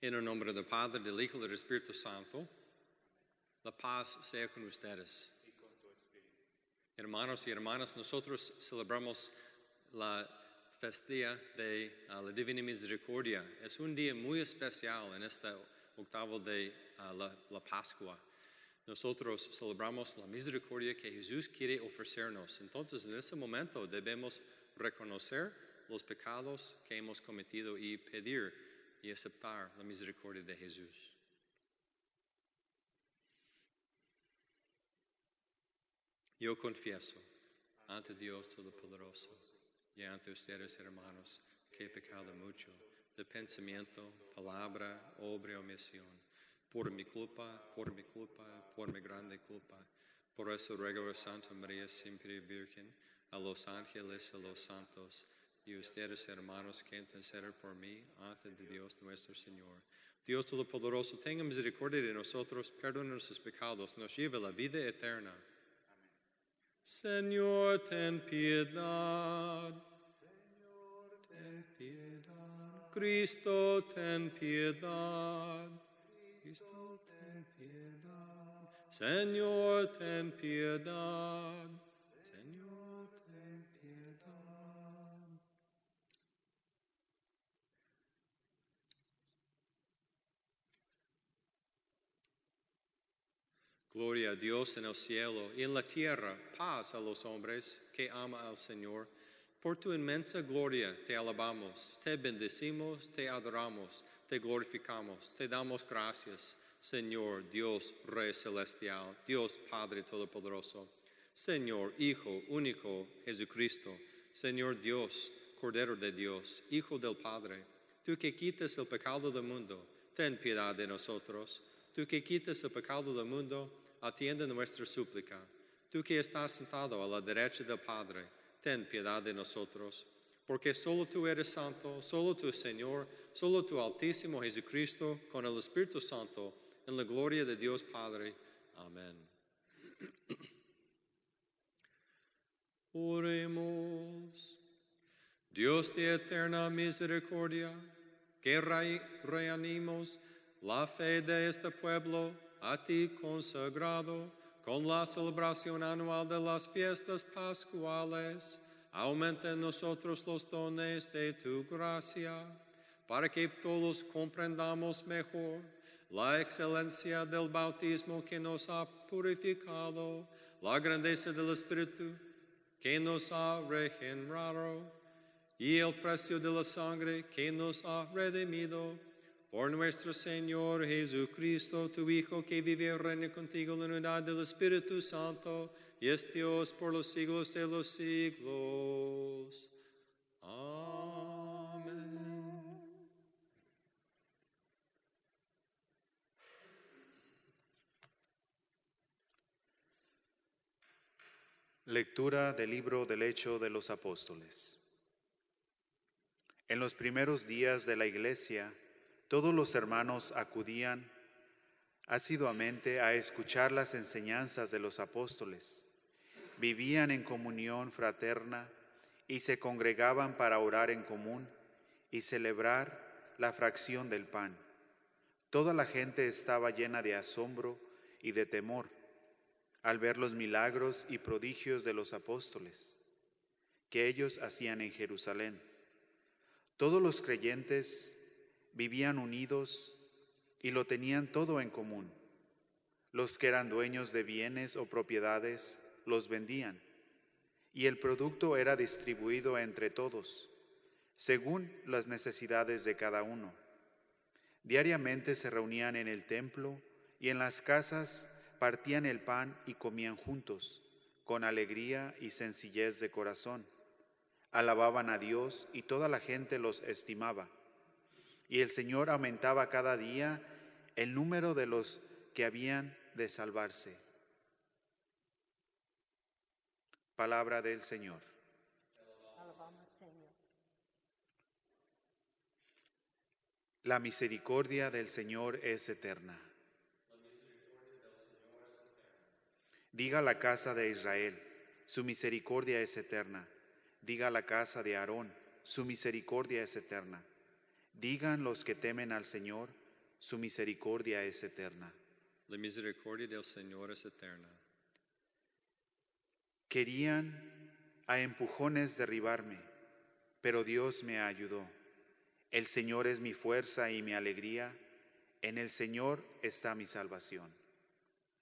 En el nombre del Padre, del Hijo y del Espíritu Santo, la paz sea con ustedes. Hermanos y hermanas, nosotros celebramos la festividad de la Divina Misericordia. Es un día muy especial en este octavo de la Pascua. Nosotros celebramos la misericordia que Jesús quiere ofrecernos. Entonces, en ese momento debemos reconocer los pecados que hemos cometido y pedir y aceptar la misericordia de Jesús. Yo confieso ante Dios Todopoderoso y ante ustedes, hermanos, que he pecado mucho de pensamiento, palabra, obra y omisión, por mi culpa, por mi grande culpa. Por eso ruego a Santa María siempre Virgen, a los ángeles y a los santos, y ustedes, hermanos, que interceden por mí ante Dios nuestro Señor. Dios Todopoderoso, tenga misericordia de nosotros, perdona nuestros pecados, nos lleve a la vida eterna. Señor, ten piedad. Señor, ten piedad. Cristo, ten piedad. Cristo, ten piedad. Señor, ten piedad. Señor, ten piedad. Gloria a Dios en el cielo y en la tierra, paz a los hombres que ama al Señor. Por tu inmensa gloria te alabamos, te bendecimos, te adoramos, te glorificamos, te damos gracias, Señor Dios Rey Celestial, Dios Padre Todopoderoso, Señor Hijo único Jesucristo, Señor Dios, Cordero de Dios, Hijo del Padre, tú que quitas el pecado del mundo, ten piedad de nosotros. Tú que quitas el pecado del mundo, atiende nuestra súplica. Tú que estás sentado a la derecha del Padre, ten piedad de nosotros. Porque solo tú eres santo, solo tú Señor, solo tú Altísimo Jesucristo, con el Espíritu Santo, en la gloria de Dios Padre. Amén. Oremos. Dios de eterna misericordia, que reanimos la fe de este pueblo a ti consagrado con la celebración anual de las fiestas pascuales, aumenta en nosotros los dones de tu gracia, para que todos comprendamos mejor la excelencia del bautismo que nos ha purificado, la grandeza del Espíritu que nos ha regenerado, y el precio de la sangre que nos ha redimido, por nuestro Señor Jesucristo, tu Hijo, que vive y reina contigo en la unidad del Espíritu Santo, y es Dios por los siglos de los siglos. Amén. Lectura del libro del Hecho de los Apóstoles. En los primeros días de la Iglesia, todos los hermanos acudían asiduamente a escuchar las enseñanzas de los apóstoles. Vivían en comunión fraterna y se congregaban para orar en común y celebrar la fracción del pan. Toda la gente estaba llena de asombro y de temor al ver los milagros y prodigios de los apóstoles que ellos hacían en Jerusalén. Todos los creyentes vivían unidos y lo tenían todo en común. Los que eran dueños de bienes o propiedades los vendían, y el producto era distribuido entre todos, según las necesidades de cada uno. Diariamente se reunían en el templo y en las casas partían el pan y comían juntos, con alegría y sencillez de corazón. Alababan a Dios y toda la gente los estimaba. Y el Señor aumentaba cada día el número de los que habían de salvarse. Palabra del Señor. Alabamos, Señor. La misericordia del Señor es eterna. Diga la casa de Israel, su misericordia es eterna. Diga la casa de Aarón, su misericordia es eterna. Digan los que temen al Señor, su misericordia es eterna. La misericordia del Señor es eterna. Querían a empujones derribarme, pero Dios me ayudó. El Señor es mi fuerza y mi alegría. En el Señor está mi salvación.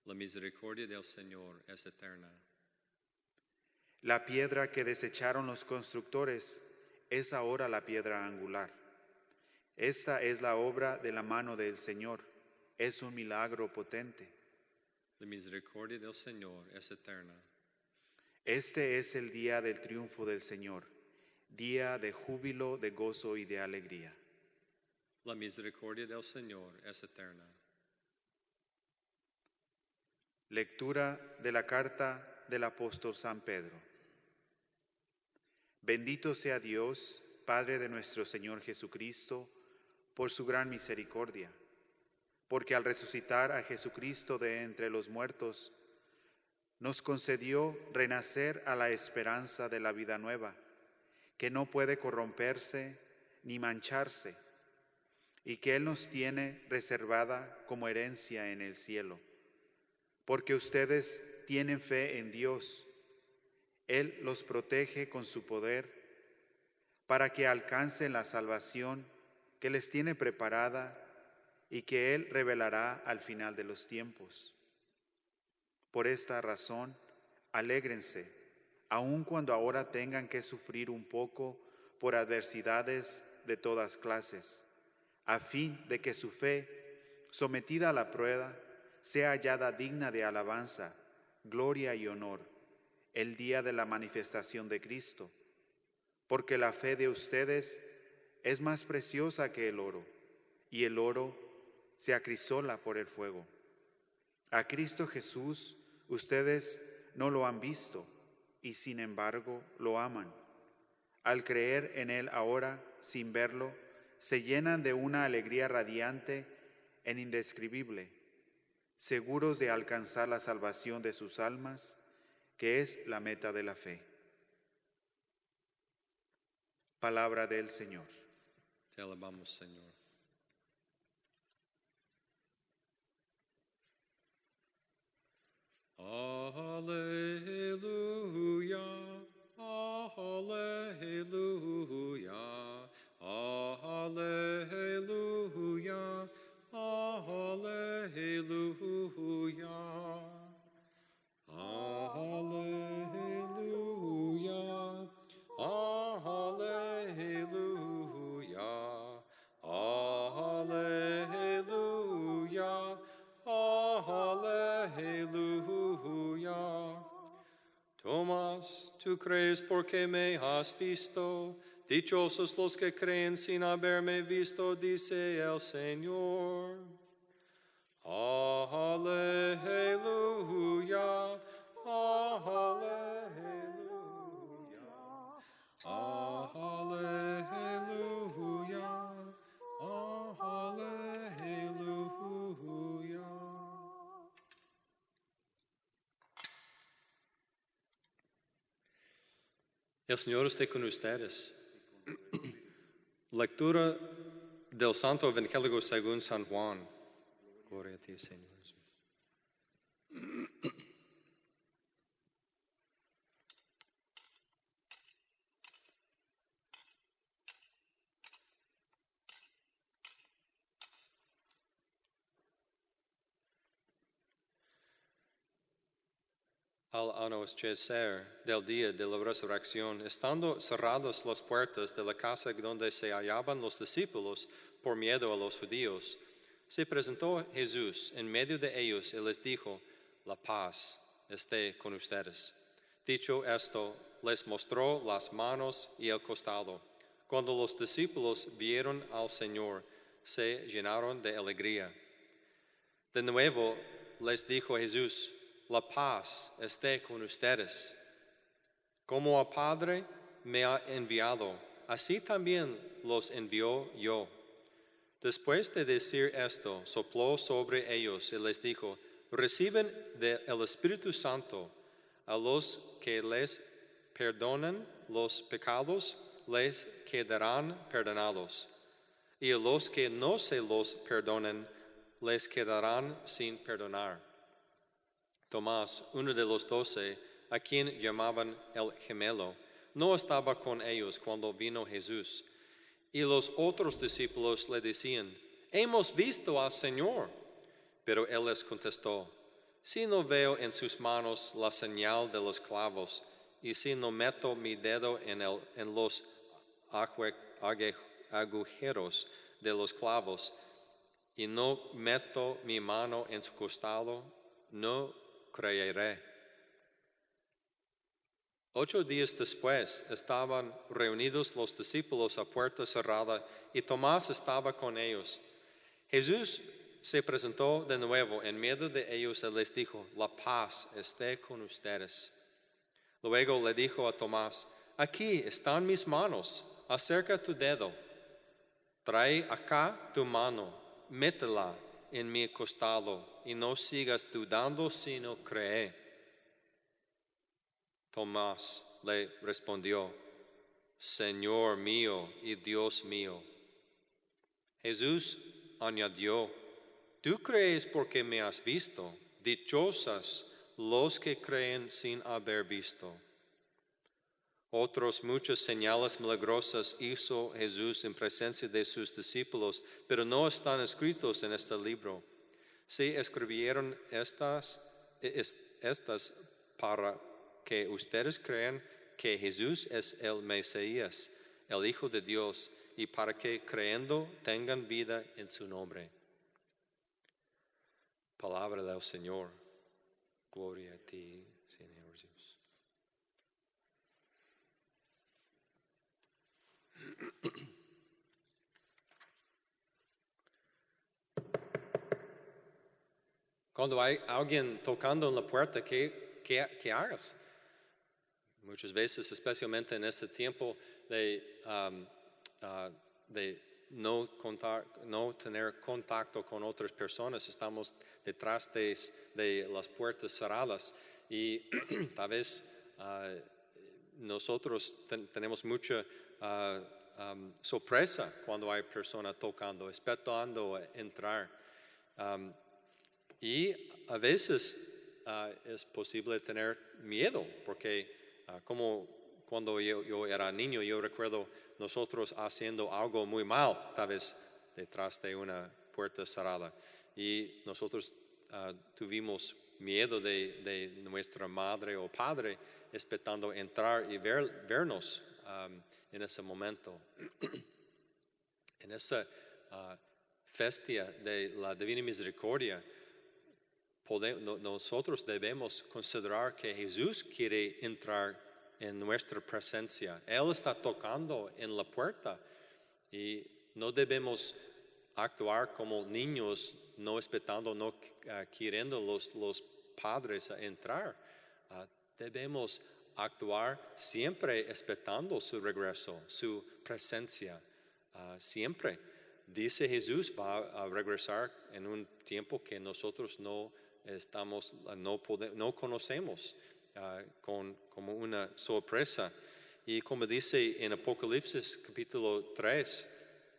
La misericordia del Señor es eterna. La piedra que desecharon los constructores es ahora la piedra angular. Esta es la obra de la mano del Señor. Es un milagro potente. La misericordia del Señor es eterna. Este es el día del triunfo del Señor, día de júbilo, de gozo y de alegría. La misericordia del Señor es eterna. Lectura de la carta del apóstol San Pedro. Bendito sea Dios, Padre de nuestro Señor Jesucristo, por su gran misericordia, porque al resucitar a Jesucristo de entre los muertos, nos concedió renacer a la esperanza de la vida nueva, que no puede corromperse ni mancharse, y que Él nos tiene reservada como herencia en el cielo. Porque ustedes tienen fe en Dios, Él los protege con su poder para que alcancen la salvación que les tiene preparada y que Él revelará al final de los tiempos. Por esta razón, alégrense, aun cuando ahora tengan que sufrir un poco por adversidades de todas clases, a fin de que su fe, sometida a la prueba, sea hallada digna de alabanza, gloria y honor, el día de la manifestación de Cristo. Porque la fe de ustedes es más preciosa que el oro, y el oro se acrisola por el fuego. A Cristo Jesús ustedes no lo han visto, y sin embargo lo aman. Al creer en Él ahora, sin verlo, se llenan de una alegría radiante e indescribible, seguros de alcanzar la salvación de sus almas, que es la meta de la fe. Palabra del Señor. Te alabamos, Señor. Aleluya, aleluya, aleluya, aleluya, aleluya, aleluya, aleluya, aleluya. Tomás, tú crees porque me has visto. Dichosos los que creen sin haberme visto, dice el Señor. Aleluya, aleluya, aleluya, aleluya. El Señor esté con ustedes. Lectura del Santo Evangelio según San Juan. Gloria a ti, Señor Jesús. Al anochecer del día de la resurrección, estando cerradas las puertas de la casa donde se hallaban los discípulos por miedo a los judíos, se presentó Jesús en medio de ellos y les dijo: la paz esté con ustedes. Dicho esto, les mostró las manos y el costado. Cuando los discípulos vieron al Señor, se llenaron de alegría. De nuevo les dijo Jesús: la paz esté con ustedes. Como el Padre me ha enviado, así también los envió yo. Después de decir esto, sopló sobre ellos y les dijo: reciben del Espíritu Santo. A los que les perdonan los pecados, les quedarán perdonados. y a los que no se los perdonen, les quedarán sin perdonar. Tomás, uno de los 12, a quien llamaban el gemelo, no estaba con ellos cuando vino Jesús. Y los otros discípulos le decían, hemos visto al Señor. Pero él les contestó, si no veo en sus manos la señal de los clavos, y si no meto mi dedo en los agujeros de los clavos, y no meto mi mano en su costado, no creeré. 8 días después estaban reunidos los discípulos a puerta cerrada y Tomás estaba con ellos. Jesús se presentó de nuevo en medio de ellos y les dijo, la paz esté con ustedes. Luego le dijo a Tomás, aquí están mis manos, acerca tu dedo, trae acá tu mano, métela en mi costado y no sigas dudando sino cree. Tomás le respondió, Señor mío y Dios mío. Jesús añadió, tú crees porque me has visto, dichosas los que creen sin haber visto. Otras muchas señales milagrosas hizo Jesús en presencia de sus discípulos, pero no están escritos en este libro. Se escribieron estas para que ustedes crean que Jesús es el Mesías, el Hijo de Dios, y para que creyendo tengan vida en su nombre. Palabra del Señor. Gloria a ti, Señor Jesús. Cuando hay alguien tocando en la puerta, ¿qué hagas? Muchas veces, especialmente en este tiempo de no tener contacto con otras personas, estamos detrás de las puertas cerradas y tal vez nosotros tenemos mucha sorpresa cuando hay personas tocando, esperando entrar. Y a veces es posible tener miedo, porque como cuando yo era niño, yo recuerdo nosotros haciendo algo muy mal, tal vez detrás de una puerta cerrada. Y nosotros tuvimos miedo de nuestra madre o padre esperando entrar y vernos en ese momento. En esa festia de la Divina Misericordia, nosotros debemos considerar que Jesús quiere entrar en nuestra presencia. Él está tocando en la puerta y no debemos actuar como niños, no esperando, no queriendo los padres a entrar. Debemos actuar siempre esperando su regreso, su presencia, siempre. Dice Jesús va a regresar en un tiempo que nosotros no conocemos, como una sorpresa. Y como dice en Apocalipsis capítulo 3,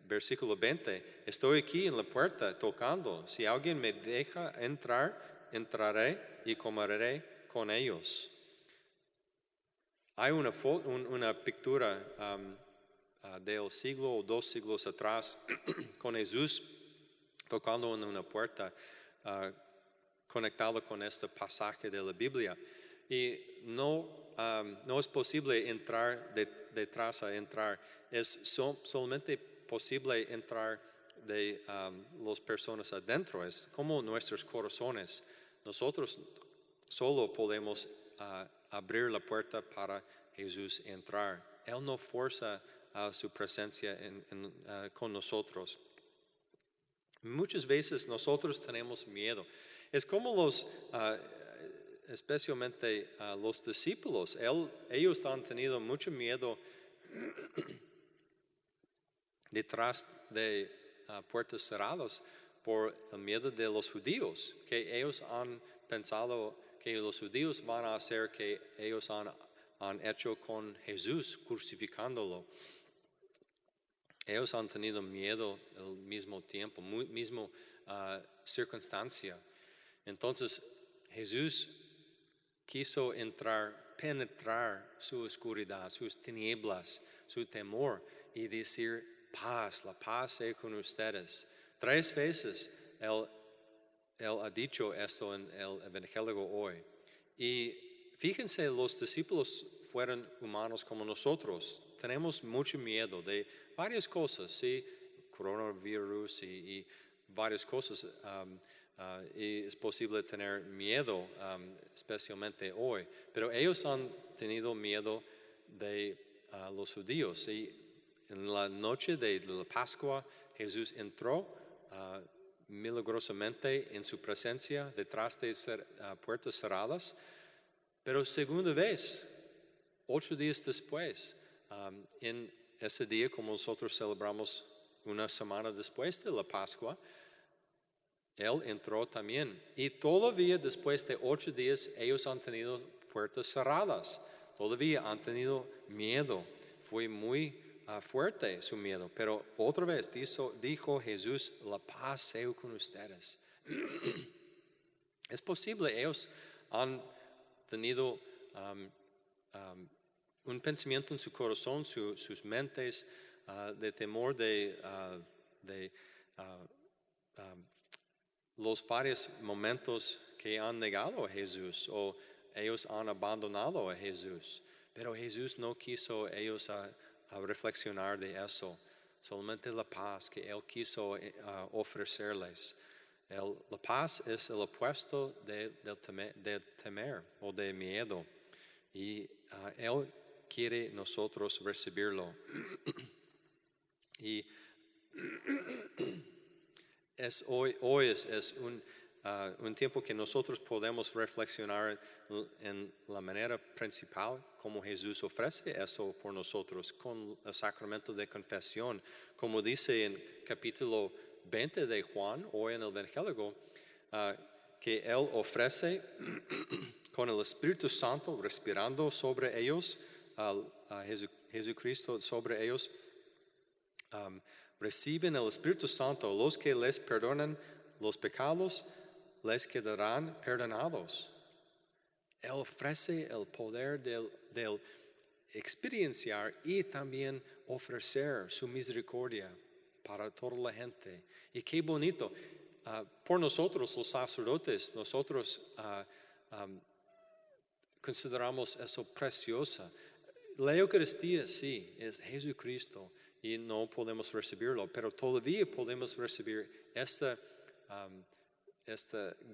versículo 20, estoy aquí en la puerta tocando. Si alguien me deja entrar, entraré y comeré con ellos. Hay una pintura del siglo o 2 siglos atrás con Jesús tocando en una puerta conectado con este pasaje de la Biblia. Y no es posible entrar detrás a entrar, es solamente posible entrar de las personas adentro, es como nuestros corazones. Nosotros solo podemos abrir la puerta para Jesús entrar. Él no fuerza su presencia con nosotros. Muchas veces nosotros tenemos miedo. Es como especialmente los discípulos. Ellos han tenido mucho miedo detrás de puertas cerradas por el miedo de los judíos, que ellos han pensado que los judíos van a hacer que ellos han hecho con Jesús, crucificándolo. ellos han tenido miedo al mismo tiempo, mismo circunstancia. Entonces Jesús quiso penetrar su oscuridad, sus tinieblas, su temor y decir paz, la paz sea con ustedes. 3 veces él ha dicho esto en el Evangelio hoy. Y fíjense, los discípulos fueron humanos como nosotros. Tenemos mucho miedo de varias cosas, ¿sí? Coronavirus y varias cosas. Y es posible tener miedo, especialmente hoy. Pero ellos han tenido miedo de los judíos. Y en la noche de la Pascua, Jesús entró milagrosamente en su presencia detrás de puertas cerradas. Pero segunda vez, 8 días después, en ese día, como nosotros celebramos una semana después de la Pascua, Él entró también. Y todavía después de 8 días, ellos han tenido puertas cerradas. Todavía han tenido miedo. Fue muy fuerte su miedo. Pero otra vez dijo Jesús, la paz sea con ustedes. Es posible, ellos han tenido un pensamiento en su corazón, sus mentes, de temor de los varios momentos que han negado a Jesús o ellos han abandonado a Jesús. Pero Jesús no quiso ellos a reflexionar de eso, solamente la paz que Él quiso ofrecerles. La paz es el opuesto de temer o de miedo. Y Él quiere nosotros recibirlo. Y hoy es un tiempo que nosotros podemos reflexionar en la manera principal como Jesús ofrece eso por nosotros con el sacramento de confesión. Como dice en capítulo 20 de Juan, hoy en el Evangelio, que Él ofrece con el Espíritu Santo respirando sobre ellos, a Jesucristo sobre ellos, reciben el Espíritu Santo. Los que les perdonan los pecados, les quedarán perdonados. Él ofrece el poder del experienciar y también ofrecer su misericordia para toda la gente. Y qué bonito. Por nosotros los sacerdotes, nosotros consideramos eso precioso. La Eucaristía sí, es Jesucristo y no podemos recibirlo, pero todavía podemos recibir este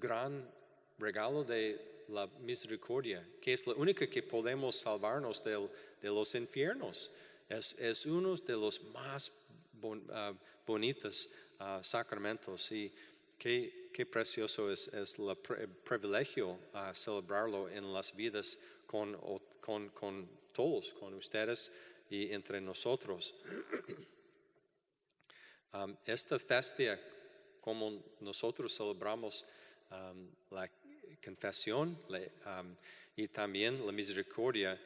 gran regalo de la misericordia, que es la única que podemos salvarnos de los infiernos. Es uno de los más bonitos sacramentos y qué precioso es el privilegio celebrarlo en las vidas con todos, con ustedes y entre nosotros. Esta festa, como nosotros celebramos la confesión y también la misericordia,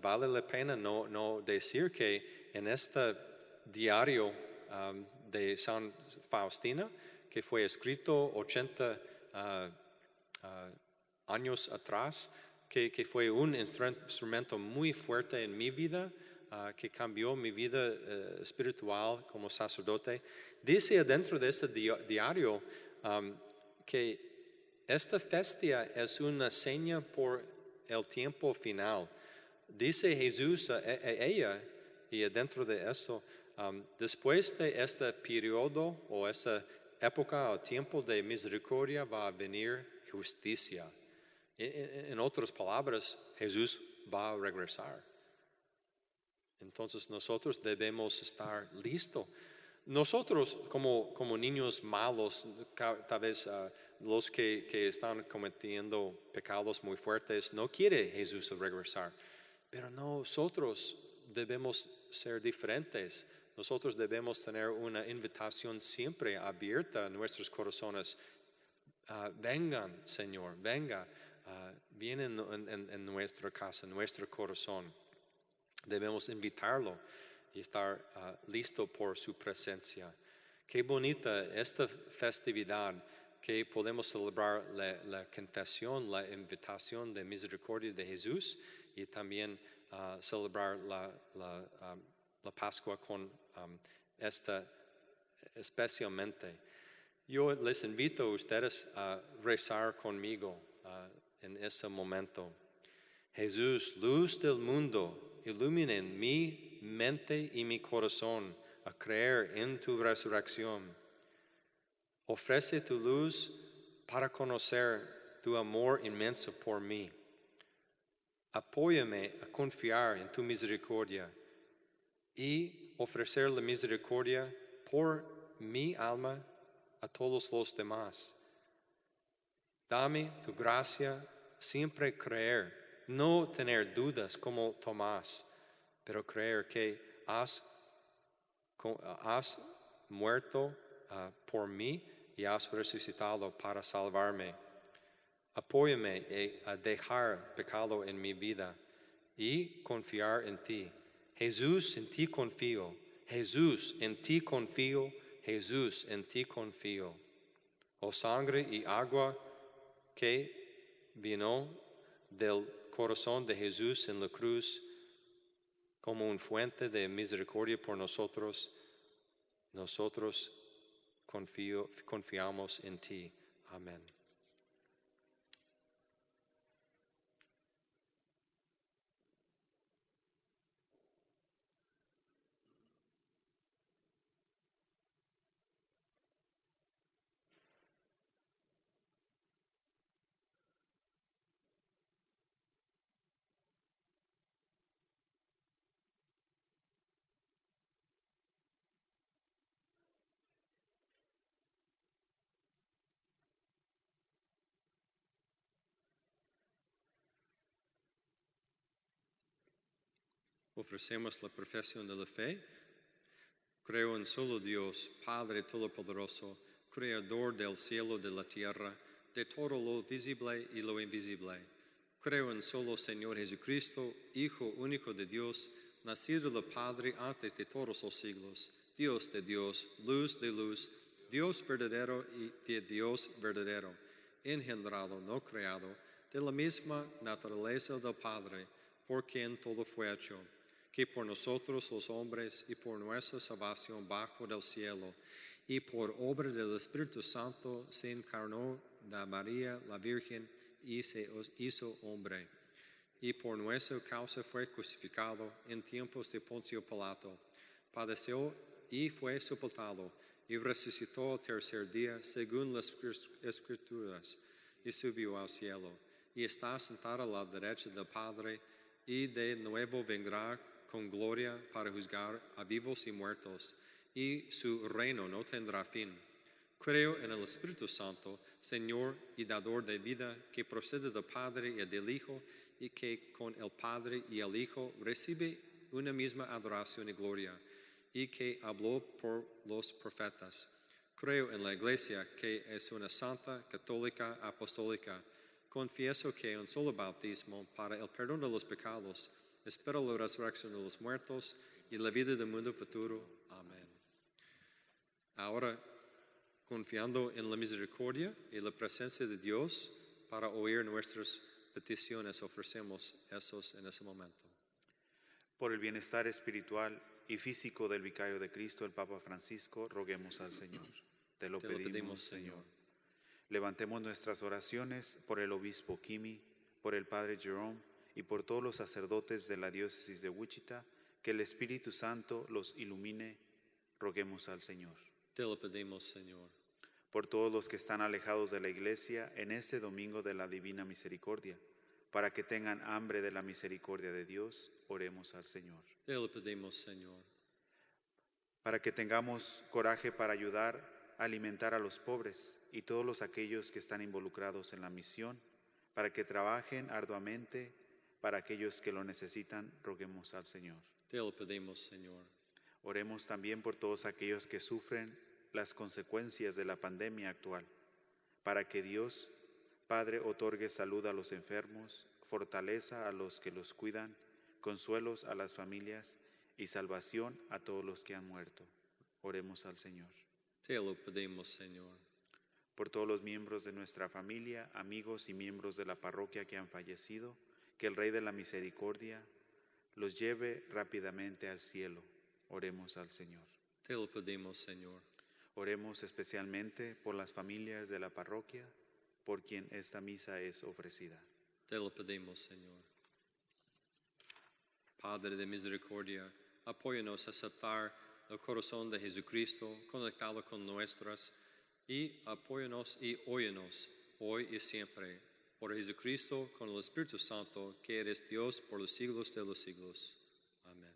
vale la pena no decir que en este diario de San Faustina, que fue escrito 80 años atrás, que fue un instrumento muy fuerte en mi vida, que cambió mi vida espiritual como sacerdote. Dice dentro de este diario que esta festa es una seña por el tiempo final. Dice Jesús a ella, y dentro de eso, después de este periodo o esta época o tiempo de misericordia va a venir justicia. En otras palabras, Jesús va a regresar. Entonces nosotros debemos estar listos. Nosotros como niños malos, tal vez los que están cometiendo pecados muy fuertes, no quiere Jesús regresar. Pero nosotros debemos ser diferentes. Nosotros debemos tener una invitación siempre abierta en nuestros corazones. Vengan, Señor, venga. Vienen en nuestra casa, en nuestro corazón. Debemos invitarlo. y estar listo por su presencia. Qué bonita esta festividad que podemos celebrar la confesión, la invitación de misericordia de Jesús y también celebrar la Pascua con esta especialmente. Yo les invito a ustedes a rezar conmigo en ese momento. Jesús, luz del mundo, ilumina mi mente y mi corazón a creer en tu resurrección. Ofrece tu luz para conocer tu amor inmenso por mí. Apóyame a confiar en tu misericordia y ofrecer la misericordia por mi alma a todos los demás. Dame tu gracia siempre creer, no tener dudas como Tomás, pero creer que has muerto por mí y has resucitado para salvarme. Apóyame a dejar pecado en mi vida y confiar en ti. Jesús, en ti confío. Jesús, en ti confío. Jesús, en ti confío. Oh sangre y agua que vino del corazón de Jesús en la cruz como una fuente de misericordia por nosotros, nosotros confiamos en ti. Amén. Ofrecemos la profesión de la fe. Creo en solo Dios, Padre Todopoderoso, Creador del cielo y de la tierra, de todo lo visible y lo invisible. Creo en solo Señor Jesucristo, Hijo único de Dios, nacido del Padre antes de todos los siglos, Dios de Dios, luz de luz, Dios verdadero y de Dios verdadero, engendrado, no creado, de la misma naturaleza del Padre, por quien todo fue hecho, que por nosotros los hombres y por nuestra salvación bajo del cielo, y por obra del Espíritu Santo se encarnó de María la Virgen y se hizo hombre. Y por nuestra causa fue crucificado en tiempos de Poncio Pilato. Padeció y fue sepultado, y resucitó al tercer día según las Escrituras, y subió al cielo, y está sentado a la derecha del Padre, y de nuevo vendrá con gloria para juzgar a vivos y muertos, y su reino no tendrá fin. Creo en el Espíritu Santo, Señor y dador de vida, que procede del Padre y del Hijo, y que con el Padre y el Hijo recibe una misma adoración y gloria, y que habló por los profetas. Creo en la Iglesia, que es una santa, católica, apostólica. Confieso que un solo bautismo para el perdón de los pecados. Espero la resurrección de los muertos y la vida del mundo futuro. Amén. Ahora, confiando en la misericordia y la presencia de Dios para oír nuestras peticiones, ofrecemos esos en ese momento. Por el bienestar espiritual y físico del vicario de Cristo, el Papa Francisco, roguemos al Señor. Te lo pedimos, Señor. Levantemos nuestras oraciones por el obispo Kimi, por el padre Jerome y por todos los sacerdotes de la diócesis de Wichita, que el Espíritu Santo los ilumine. Roguemos al Señor. Te lo pedimos, Señor. Por todos los que están alejados de la Iglesia en este domingo de la Divina Misericordia, para que tengan hambre de la misericordia de Dios, oremos al Señor. Te lo pedimos, Señor. Para que tengamos coraje para ayudar a alimentar a los pobres y todos aquellos que están involucrados en la misión, para que trabajen arduamente para aquellos que lo necesitan, roguemos al Señor. Te lo pedimos, Señor. Oremos también por todos aquellos que sufren las consecuencias de la pandemia actual, para que Dios, Padre, otorgue salud a los enfermos, fortaleza a los que los cuidan, consuelos a las familias y salvación a todos los que han muerto. Oremos al Señor. Te lo pedimos, Señor. Por todos los miembros de nuestra familia, amigos y miembros de la parroquia que han fallecido, que el Rey de la Misericordia los lleve rápidamente al cielo. Oremos al Señor. Te lo pedimos, Señor. Oremos especialmente por las familias de la parroquia, por quien esta misa es ofrecida. Te lo pedimos, Señor. Padre de misericordia, apóyanos a aceptar el corazón de Jesucristo conectado con nuestras y apóyanos y óyenos hoy y siempre. Por Jesucristo, con el Espíritu Santo, que eres Dios por los siglos de los siglos. Amén.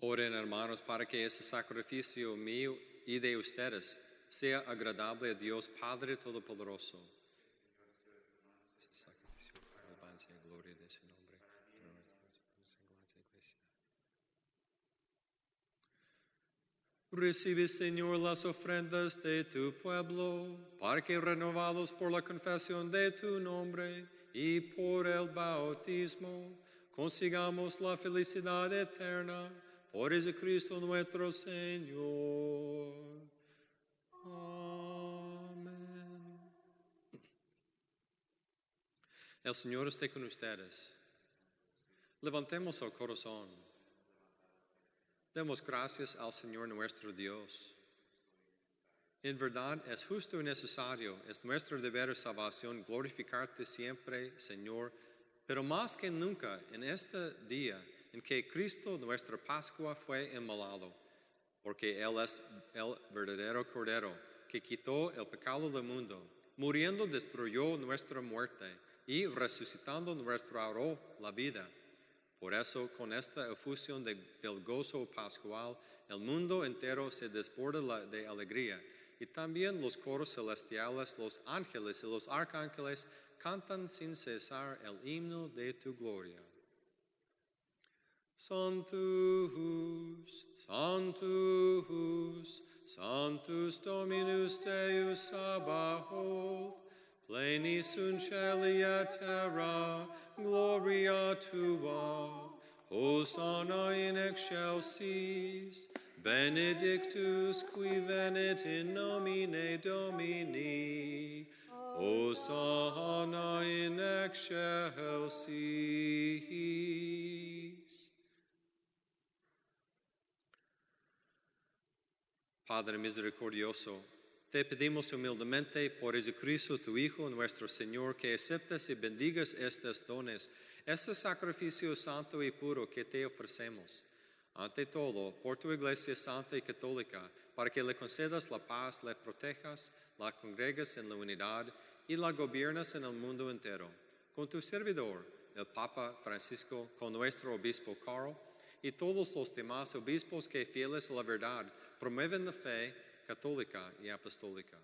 Oren, hermanos, para que ese sacrificio mío y de ustedes sea agradable a Dios Padre Todopoderoso. Ese sacrificio para alabanza y gloria de su nombre. Recibe, Señor, las ofrendas de tu pueblo, para que renovados por la confesión de tu nombre y por el bautismo, consigamos la felicidad eterna. Por Jesucristo nuestro Señor. Amén. El Señor esté con ustedes. Levantemos el corazón. Demos gracias al Señor nuestro Dios. En verdad es justo y necesario, es nuestro deber de salvación glorificarte siempre, Señor, pero más que nunca en este día en que Cristo, nuestra Pascua, fue inmolado, porque Él es el verdadero Cordero que quitó el pecado del mundo, muriendo destruyó nuestra muerte y resucitando restauró la vida. Por eso, con esta efusión del gozo pascual, el mundo entero se desborda de alegría, y también los coros celestiales, los ángeles y los arcángeles cantan sin cesar el himno de tu gloria. Sanctus, Sanctus, Sanctus Dominus Deus Sabaoth, pleni sunt caeli et terra, gloria tua, Hosanna in excelsis, benedictus qui venit in nomine Domini, Hosanna in excelsis. Padre misericordioso, te pedimos humildemente por Jesucristo, tu Hijo, nuestro Señor, que aceptes y bendigas estos dones, este sacrificio santo y puro que te ofrecemos. Ante todo, por tu Iglesia Santa y Católica, para que le concedas la paz, le protejas, la congregas en la unidad y la gobiernas en el mundo entero. Con tu servidor, el Papa Francisco, con nuestro obispo Carl, y todos los demás obispos que fieles a la verdad promueven la fe católica y apostólica.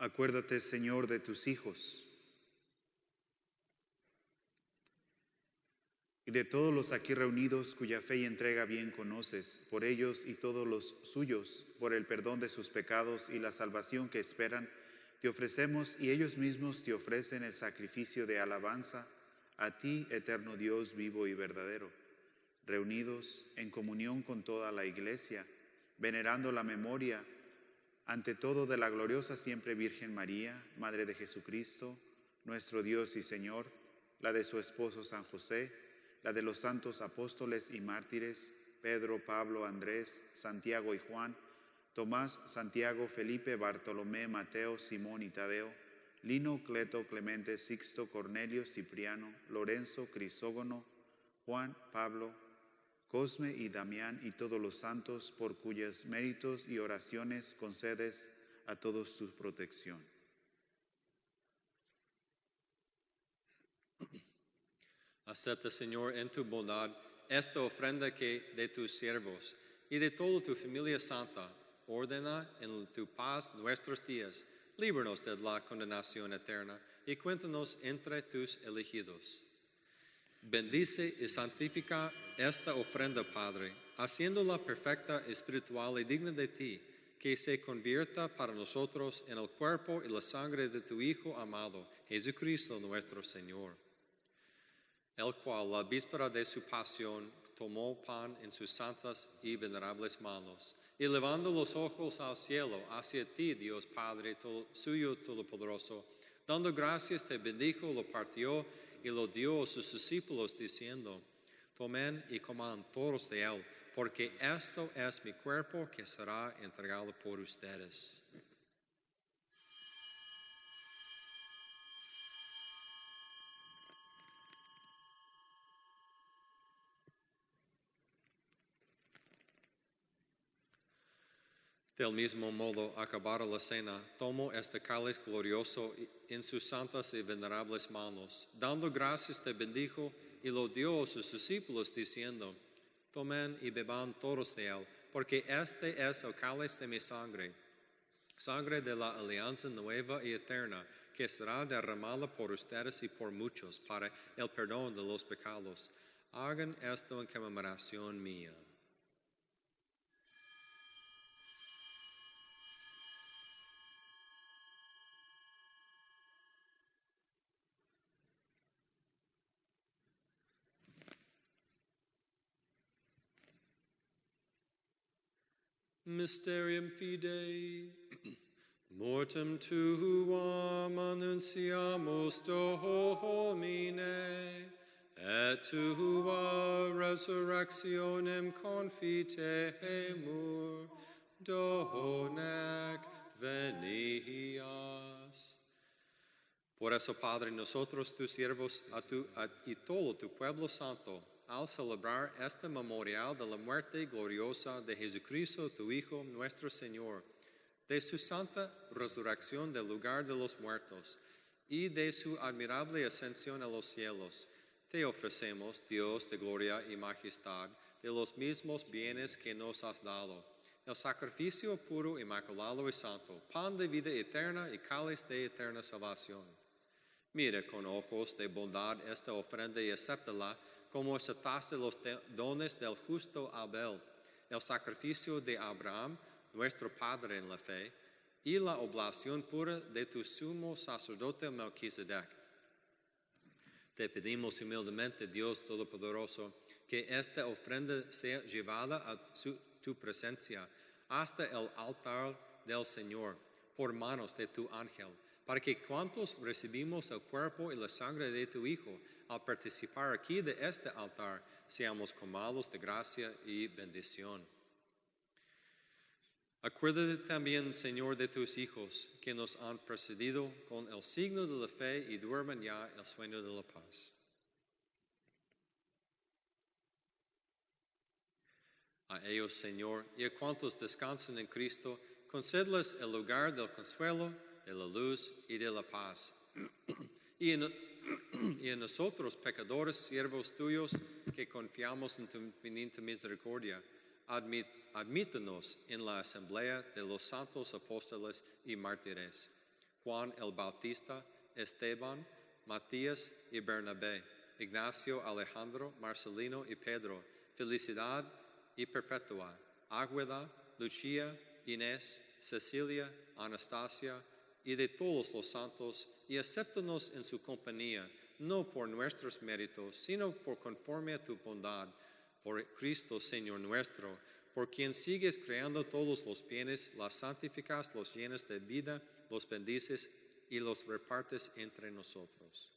Acuérdate, Señor, de tus hijos y de todos los aquí reunidos cuya fe y entrega bien conoces, por ellos y todos los suyos, por el perdón de sus pecados y la salvación que esperan, te ofrecemos y ellos mismos te ofrecen el sacrificio de alabanza a ti, eterno Dios vivo y verdadero, reunidos en comunión con toda la Iglesia, venerando la memoria, ante todo, de la gloriosa siempre Virgen María, Madre de Jesucristo, nuestro Dios y Señor, la de su esposo San José, la de los santos apóstoles y mártires, Pedro, Pablo, Andrés, Santiago y Juan, Tomás, Santiago, Felipe, Bartolomé, Mateo, Simón y Tadeo, Lino, Cleto, Clemente, Sixto, Cornelio, Cipriano, Lorenzo, Crisógono, Juan, Pablo, Cosme y Damián y todos los santos, por cuyos méritos y oraciones concedes a todos tu protección. Acepta, Señor, en tu bondad esta ofrenda que de tus siervos y de toda tu familia santa, ordena en tu paz nuestros días, líbranos de la condenación eterna y cuéntanos entre tus elegidos. Bendice y santifica esta ofrenda, Padre, haciéndola perfecta, espiritual y digna de ti, que se convierta para nosotros en el cuerpo y la sangre de tu Hijo amado, Jesucristo nuestro Señor, el cual, la víspera de su pasión, tomó pan en sus santas y venerables manos, y levando los ojos al cielo, hacia ti, Dios Padre suyo todopoderoso, dando gracias te bendijo, lo partió y lo dio a sus discípulos, diciendo: tomen y coman todos de él, porque esto es mi cuerpo que será entregado por ustedes. Del mismo modo, acabada la cena, tomó este cáliz glorioso en sus santas y venerables manos. Dando gracias te bendijo y lo dio a sus discípulos, diciendo: tomen y beban todos de él, porque este es el cáliz de mi sangre, sangre de la alianza nueva y eterna, que será derramada por ustedes y por muchos para el perdón de los pecados. Hagan esto en conmemoración mía. Mysterium Fidei. Mortem tuam annunciamus Domine, et tua resurrectionem confitemur, donec venias. Por eso, Padre, nosotros, tus siervos, y todo tu pueblo santo, al celebrar este memorial de la muerte gloriosa de Jesucristo, tu Hijo, nuestro Señor, de su santa resurrección del lugar de los muertos y de su admirable ascensión a los cielos, te ofrecemos, Dios de gloria y majestad, de los mismos bienes que nos has dado, el sacrificio puro, inmaculado y santo, pan de vida eterna y cáliz de eterna salvación. Mira con ojos de bondad esta ofrenda y acéptala como aceptaste los dones del justo Abel, el sacrificio de Abraham, nuestro Padre en la fe, y la oblación pura de tu sumo sacerdote Melquisedec. Te pedimos humildemente, Dios Todopoderoso, que esta ofrenda sea llevada a tu presencia hasta el altar del Señor, por manos de tu ángel, para que cuantos recibimos el cuerpo y la sangre de tu Hijo, al participar aquí de este altar, seamos colmados de gracia y bendición. Acuérdate también, Señor, de tus hijos que nos han precedido con el signo de la fe y duermen ya el sueño de la paz. A ellos, Señor, y a cuantos descansan en Cristo, concédeles el lugar del consuelo, de la luz y de la paz. Y en nosotros, pecadores, siervos tuyos, que confiamos en tu infinita misericordia, admítenos en la asamblea de los santos apóstoles y mártires, Juan el Bautista, Esteban, Matías y Bernabé, Ignacio, Alejandro, Marcelino y Pedro, Felicidad y Perpetua, Águeda, Lucía, Inés, Cecilia, Anastasia, y de todos los santos, y acéptanos en su compañía, no por nuestros méritos, sino por conforme a tu bondad, por Cristo Señor nuestro, por quien sigues creando todos los bienes, las santificas, los llenas de vida, los bendices y los repartes entre nosotros.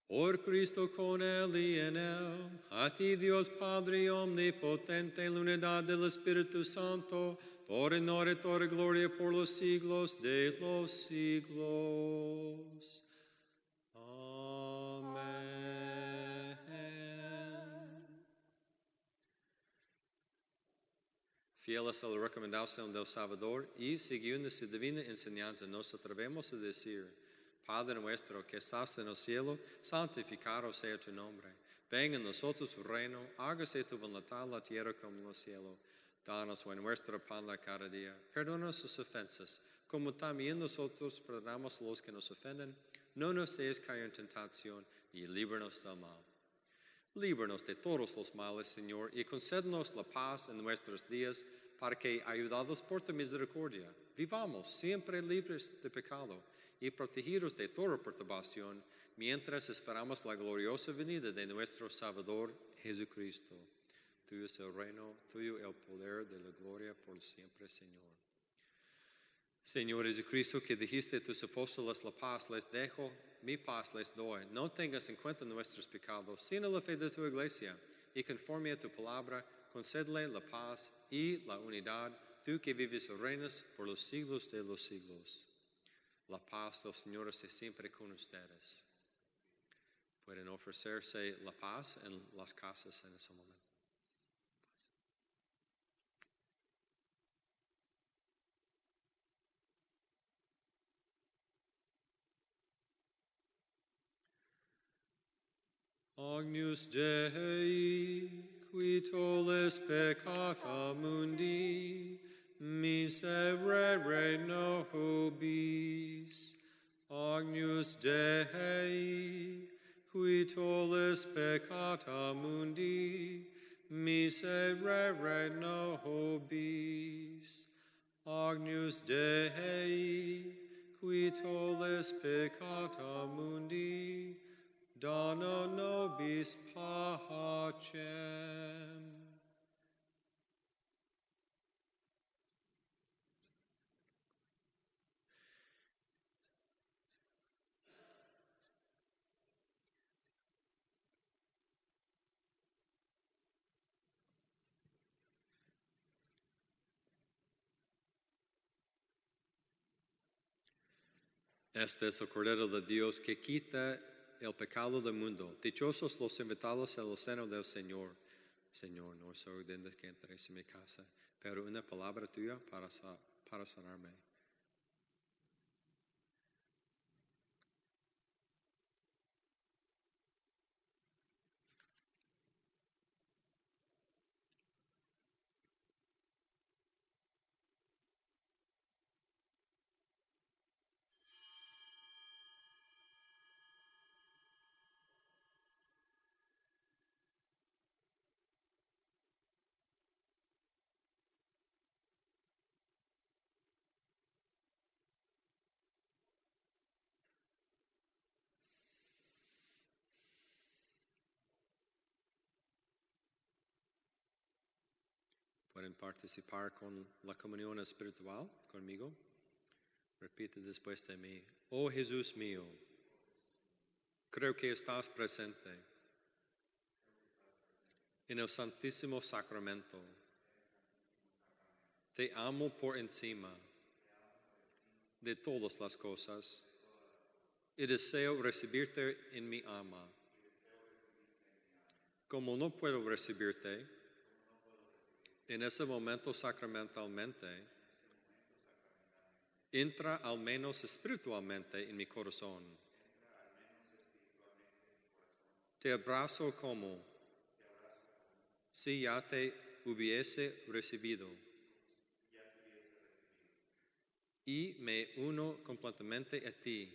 Por Cristo, con Él y en Él, a ti Dios Padre omnipotente, en la unidad del Espíritu Santo, toda honor y toda gloria por los siglos de los siglos. Amén. Fieles a la recomendación del Salvador y siguiendo su divina enseñanza, nos atrevemos a decir: Padre nuestro que estás en el cielo, santificado sea tu nombre. Venga a nosotros tu reino, hágase tu voluntad en la tierra como en el cielo. Danos hoy nuestro pan de cada día. Perdona nuestras ofensas, como también nosotros perdonamos a los que nos ofenden. No nos dejes caer en tentación y líbranos del mal. Líbranos de todos los males, Señor, y concédenos la paz en nuestros días, para que, ayudados por tu misericordia, vivamos siempre libres de pecado y protegidos de toda perturbación, mientras esperamos la gloriosa venida de nuestro Salvador Jesucristo. Tuyo es el reino, tuyo el poder de la gloria por siempre, Señor. Señor Jesucristo, que dijiste a tus apóstoles: la paz les dejo, mi paz les doy. No tengas en cuenta nuestros pecados, sino la fe de tu iglesia, y conforme a tu palabra, concédele la paz y la unidad, tú que vives y reinas por los siglos de los siglos. La paz del Señor esté siempre con ustedes. Pueden ofrecerse la paz en las casas en ese momento. Agnus Dei, qui tollis peccata mundi, miserere nobis. Agnus Dei, qui tollis peccata mundi, miserere nobis. Agnus Dei, qui tollis peccata mundi, dona nobis pacem. Este es el Cordero de Dios que quita el pecado del mundo. Dichosos los invitados al seno del Señor. Señor, no soy digno que entres en mi casa, pero una palabra tuya para sanarme. Pueden participar con la comunión espiritual conmigo. Repite después de mí: Oh Jesús mío, creo que estás presente en el Santísimo Sacramento. Te amo por encima de todas las cosas y deseo recibirte en mi alma. Como no puedo recibirte en ese momento sacramentalmente, entra al menos espiritualmente en mi corazón. Te abrazo como si ya te hubiese recibido. y me uno completamente a ti.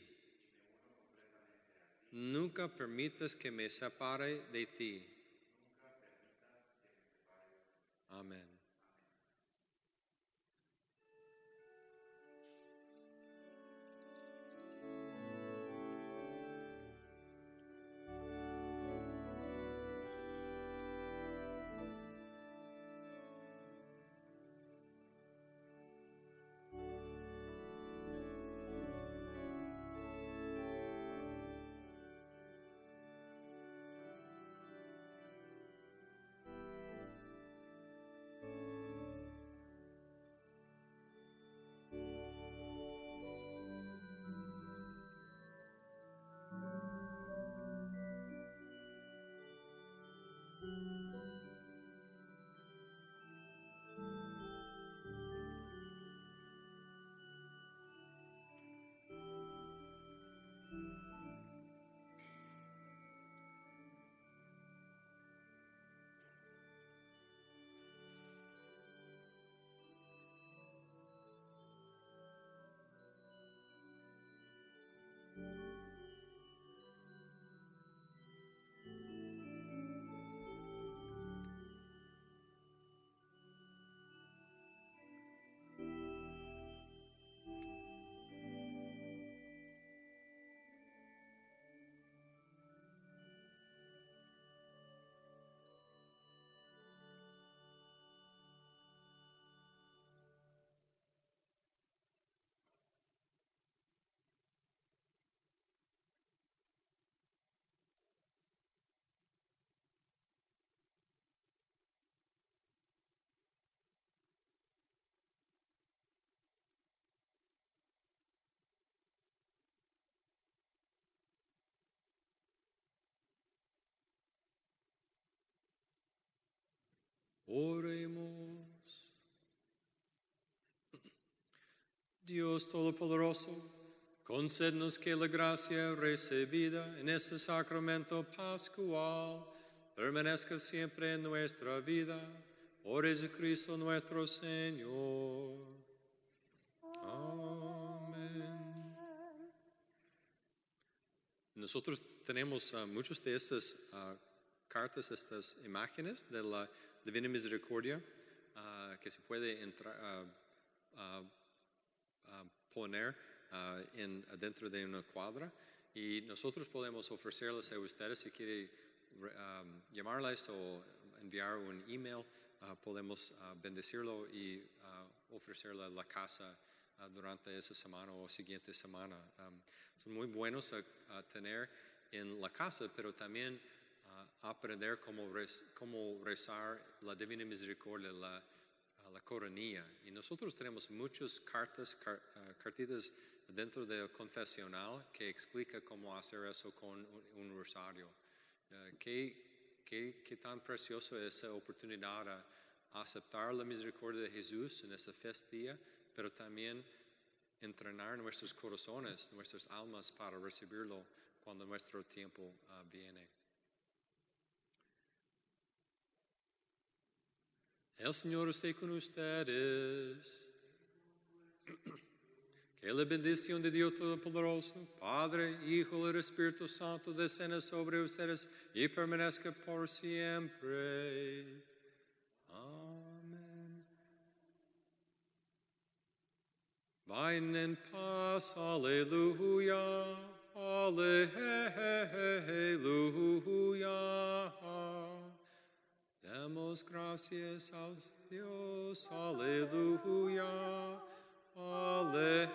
Nunca permitas que me separe de ti. Amén. Oremos. Dios Todopoderoso, concédenos que la gracia recibida en este sacramento pascual permanezca siempre en nuestra vida. Por Jesucristo nuestro Señor. Amén. Nosotros tenemos muchas de estas cartas, estas imágenes de la Divina Misericordia que se puede poner dentro de una cuadra, y nosotros podemos ofrecerlas a ustedes. Si quieren llamarles o enviar un email, podemos bendecirlo y ofrecerle a la casa durante esa semana o siguiente semana. Son muy buenos a tener en la casa, pero también aprender cómo rezar la Divina Misericordia, la coronilla. Y nosotros tenemos muchas cartitas dentro del confesional que explica cómo hacer eso con un rosario. Qué tan precioso es esa oportunidad a aceptar la misericordia de Jesús en ese día, pero también entrenar nuestros corazones, nuestras almas para recibirlo cuando nuestro tiempo viene. El Señor esté con ustedes. Que la bendición de Dios Todopoderoso, Padre, Hijo y Espíritu Santo, descienda sobre ustedes y permanezca por siempre. Amén. Vayan en paz, aleluya, aleluya. Demos gracias a Dios, aleluya, aleluya.